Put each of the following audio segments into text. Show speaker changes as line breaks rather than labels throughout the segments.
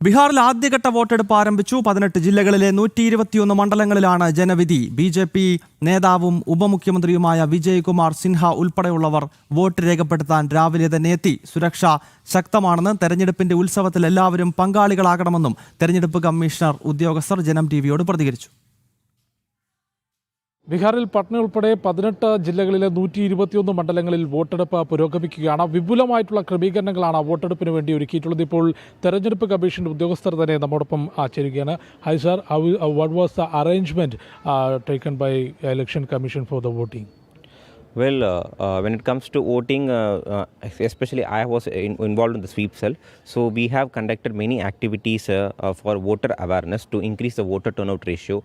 ബീഹാറിൽ ആദ്യഘട്ട വോട്ടെടുപ്പ് ആരംഭിച്ചു. 18 ജില്ലകളിലെ 121 മണ്ഡലങ്ങളിലാണ് ജനവിധി. ബി.ജെ.പി. നേതാവും ഉപമുഖ്യമന്ത്രിയുമായ വിജയ് കുമാർ സിൻഹ ഉൾപ്പെടെയുള്ളവർ വോട്ട് രേഖപ്പെടുത്താൻ രാവിലെ തന്നെ എത്തി. സുരക്ഷ ശക്തമാണെന്ന് തെരഞ്ഞെടുപ്പിന്റെ ഉത്സവത്തിൽ എല്ലാവരും പങ്കാളികളാകണമെന്നും തെരഞ്ഞെടുപ്പ് കമ്മീഷണർ ഉദ്യോഗസ്ഥർ ജനം ടിവിയോട് പ്രതികരിച്ചു.
ബീഹാറിൽ പട്ന ഉൾപ്പെടെ 18 ജില്ലകളിലെ 121 മണ്ഡലങ്ങളിൽ വോട്ടെടുപ്പ് പുരോഗമിക്കുകയാണ്. വിപുലമായിട്ടുള്ള ക്രമീകരണങ്ങളാണ് വോട്ടെടുപ്പിന് വേണ്ടി ഒരുക്കിയിട്ടുള്ളത്. ഇപ്പോൾ തെരഞ്ഞെടുപ്പ് കമ്മീഷന്റെ ഉദ്യോഗസ്ഥർ തന്നെ നമ്മോടൊപ്പം ചേരുകയാണ്. Hi sir, what was the arrangement taken by election commission for the voting?
Well, when it comes to voting, especially I was involved in the sweep cell. So we have conducted many activities for voter awareness to increase the voter turnout ratio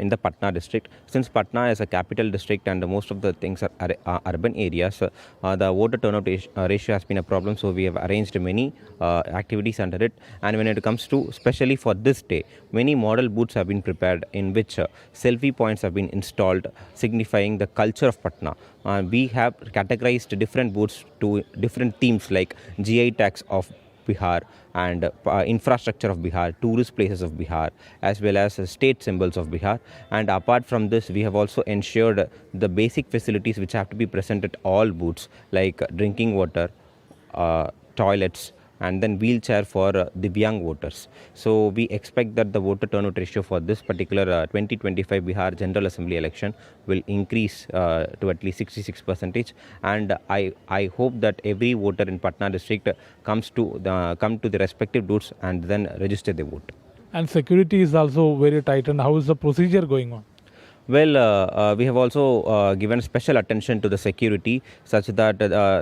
in the Patna district. Since Patna is a capital district and most of the things are urban areas, the voter turnout ratio has been a problem. So we have arranged many activities under it. And when it comes to, especially for this day, many model booths have been prepared in which selfie points have been installed, signifying the culture of Patna. We have categorized different booths to different themes like GI tax of Bihar and infrastructure of Bihar, tourist places of Bihar, as well as state symbols of Bihar. And apart from this, we have also ensured the basic facilities which have to be present at all booths like drinking water, toilets, and then wheelchair for Divyang voters. So we expect that the voter turnout ratio for this particular 2025 Bihar General Assembly election will increase to at least 66%. And I hope that every voter in Patna district come to the respective booths and then register their vote.
And security is also very tight. And how is the procedure going on?
Well, we have also given special attention to the security such that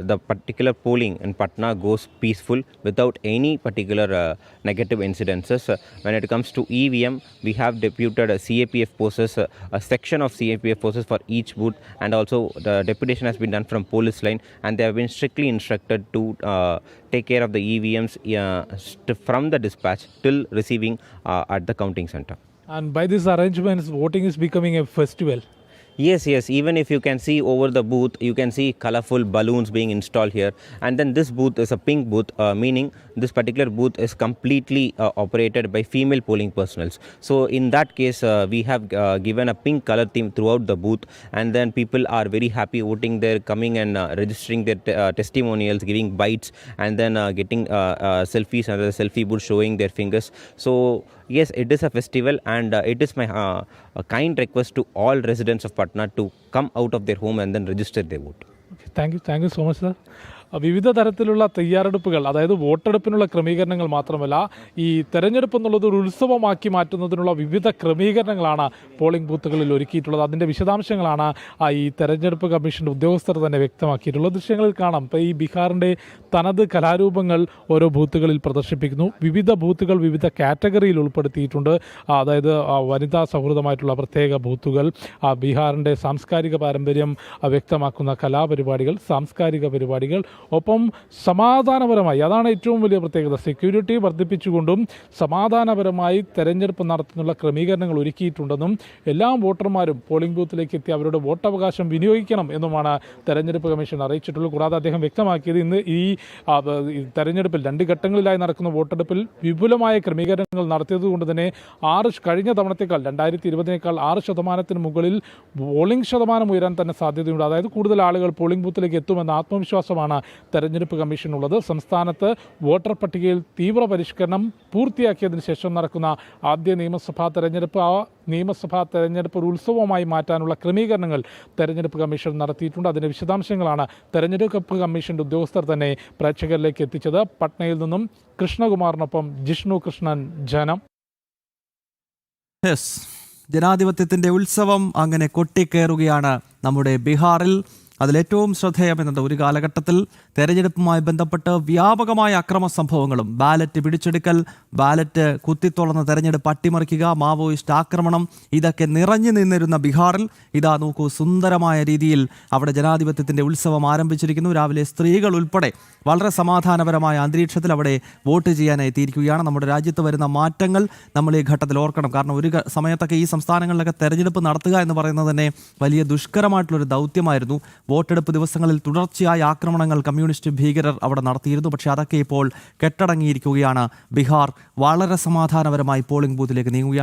the particular polling in Patna goes peaceful without any particular negative incidences. When it comes to EVM, we have deputed CAPF forces, a section of CAPF forces for each booth, and also the deputation has been done from police line, and they have been strictly instructed to take care of the EVMs from the dispatch till receiving at the counting center.
And by these arrangements, voting is becoming a festival.
Yes. Even if you can see over the booth, you can see colorful balloons being installed here. And then this booth is a pink booth, meaning this particular booth is completely operated by female polling personnel. So in that case, we have given a pink color theme throughout the booth. And then people are very happy voting there, coming and registering their testimonials, giving bites, and then getting selfies under the selfie booth showing their fingers. So yes, it is a festival, and it is my a kind request to all residents of Patna to come out of their home and then register their vote.
Okay, thank you so much, sir. വിവിധ തരത്തിലുള്ള തയ്യാറെടുപ്പുകൾ, അതായത് വോട്ടെടുപ്പിനുള്ള ക്രമീകരണങ്ങൾ മാത്രമല്ല, ഈ തെരഞ്ഞെടുപ്പ് എന്നുള്ളത് ഒരു ഉത്സവമാക്കി മാറ്റുന്നതിനുള്ള വിവിധ ക്രമീകരണങ്ങളാണ് പോളിംഗ് ബൂത്തുകളിൽ ഒരുക്കിയിട്ടുള്ളത്. അതിൻ്റെ വിശദാംശങ്ങളാണ് ഈ തെരഞ്ഞെടുപ്പ് കമ്മീഷൻ്റെ ഉദ്യോഗസ്ഥർ തന്നെ വ്യക്തമാക്കിയിട്ടുള്ളത്. ദൃശ്യങ്ങളിൽ കാണാം. ഇപ്പോൾ ഈ ബീഹാറിൻ്റെ തനത് കലാരൂപങ്ങൾ ഓരോ ബൂത്തുകളിൽ പ്രദർശിപ്പിക്കുന്നു. വിവിധ ബൂത്തുകൾ വിവിധ കാറ്റഗറിയിൽ ഉൾപ്പെടുത്തിയിട്ടുണ്ട്. അതായത് വനിതാ സൗഹൃദമായിട്ടുള്ള പ്രത്യേക ബൂത്തുകൾ, ബീഹാറിൻ്റെ സാംസ്കാരിക പാരമ്പര്യം വ്യക്തമാക്കുന്ന കലാപരിപാടികൾ, സാംസ്കാരിക പരിപാടികൾ, ഒപ്പം സമാധാനപരമായി, അതാണ് ഏറ്റവും വലിയ പ്രത്യേകത, സെക്യൂരിറ്റി വർദ്ധിപ്പിച്ചുകൊണ്ടും സമാധാനപരമായി തെരഞ്ഞെടുപ്പ് നടത്തുന്നുള്ള ക്രമീകരണങ്ങൾ ഒരുക്കിയിട്ടുണ്ടെന്നും എല്ലാ വോട്ടർമാരും പോളിംഗ് ബൂത്തിലേക്ക് എത്തി അവരുടെ വോട്ടവകാശം വിനിയോഗിക്കണം എന്നുമാണ് തെരഞ്ഞെടുപ്പ് കമ്മീഷൻ അറിയിച്ചിട്ടുള്ളത്. കൂടാതെ അദ്ദേഹം വ്യക്തമാക്കിയത് ഇന്ന് ഈ തെരഞ്ഞെടുപ്പിൽ 2 ഘട്ടങ്ങളിലായി നടക്കുന്ന വോട്ടെടുപ്പിൽ വിപുലമായ ക്രമീകരണങ്ങൾ നടത്തിയതുകൊണ്ട് തന്നെ കഴിഞ്ഞ തവണത്തേക്കാൾ 2020 6% മുകളിൽ പോളിംഗ് ശതമാനം ഉയരാൻ തന്നെ സാധ്യതയുണ്ട്. അതായത് കൂടുതൽ ആളുകൾ പോളിംഗ് ബൂത്തിലേക്ക് എത്തുമെന്ന ആത്മവിശ്വാസമാണ് തെരഞ്ഞെടുപ്പ് കമ്മീഷനുള്ളത്. സംസ്ഥാനത്ത് വോട്ടർ പട്ടികയിൽ തീവ്ര പരിഷ്കരണം പൂർത്തിയാക്കിയതിനു ശേഷം നടക്കുന്ന ആദ്യ നിയമസഭാ തെരഞ്ഞെടുപ്പ്, ആ നിയമസഭാ തെരഞ്ഞെടുപ്പ് ഒരു ഉത്സവമായി മാറ്റാനുള്ള ക്രമീകരണങ്ങൾ തെരഞ്ഞെടുപ്പ് കമ്മീഷൻ നടത്തിയിട്ടുണ്ട്. അതിൻ്റെ വിശദാംശങ്ങളാണ് തെരഞ്ഞെടുപ്പ് കമ്മീഷൻ്റെ ഉദ്യോഗസ്ഥർ തന്നെ പ്രേക്ഷകരിലേക്ക് എത്തിച്ചത്. പട്നയിൽ നിന്നും കൃഷ്ണകുമാറിനൊപ്പം ജിഷ്ണു കൃഷ്ണൻ, ജനം.
ജനാധിപത്യത്തിൻ്റെ ഉത്സവം അങ്ങനെ കൊട്ടിക്കയറുകയാണ് നമ്മുടെ ബീഹാറിൽ. അതിലേറ്റവും ശ്രദ്ധേയമെന്നത് ഒരു കാലഘട്ടത്തിൽ തെരഞ്ഞെടുപ്പുമായി ബന്ധപ്പെട്ട് വ്യാപകമായ അക്രമ സംഭവങ്ങളും, ബാലറ്റ് പിടിച്ചെടുക്കൽ, ബാലറ്റ് കുത്തിത്തുളർന്ന തെരഞ്ഞെടുപ്പ് അട്ടിമറിക്കുക, മാവോയിസ്റ്റ് ആക്രമണം, ഇതൊക്കെ നിറഞ്ഞു നിന്നിരുന്ന ബീഹാറിൽ ഇതാ നോക്കൂ, സുന്ദരമായ രീതിയിൽ അവിടെ ജനാധിപത്യത്തിൻ്റെ ഉത്സവം ആരംഭിച്ചിരിക്കുന്നു. രാവിലെ സ്ത്രീകൾ ഉൾപ്പെടെ വളരെ സമാധാനപരമായ അന്തരീക്ഷത്തിൽ അവിടെ വോട്ട് ചെയ്യാനായി എത്തിയിരിക്കുകയാണ്. നമ്മുടെ രാജ്യത്ത് വരുന്ന മാറ്റങ്ങൾ നമ്മൾ ഈ ഘട്ടത്തിൽ ഓർക്കണം. കാരണം ഒരു സമയത്തൊക്കെ ഈ സംസ്ഥാനങ്ങളിലൊക്കെ തെരഞ്ഞെടുപ്പ് നടത്തുക എന്ന് പറയുന്നത് തന്നെ വലിയ ദുഷ്കരമായിട്ടുള്ളൊരു ദൗത്യമായിരുന്നു. വോട്ടെടുപ്പ് ദിവസങ്ങളിൽ തുടർച്ചയായ ആക്രമണങ്ങൾ കമ്മ്യൂണിസ്റ്റ് ഭീകരർ അവിടെ നടത്തിയിരുന്നു. പക്ഷേ അതൊക്കെ ഇപ്പോൾ കെട്ടടങ്ങിയിരിക്കുകയാണ്. ബീഹാർ വളരെ സമാധാനപരമായി പോളിംഗ് ബൂത്തിലേക്ക് നീങ്ങുകയാണ്.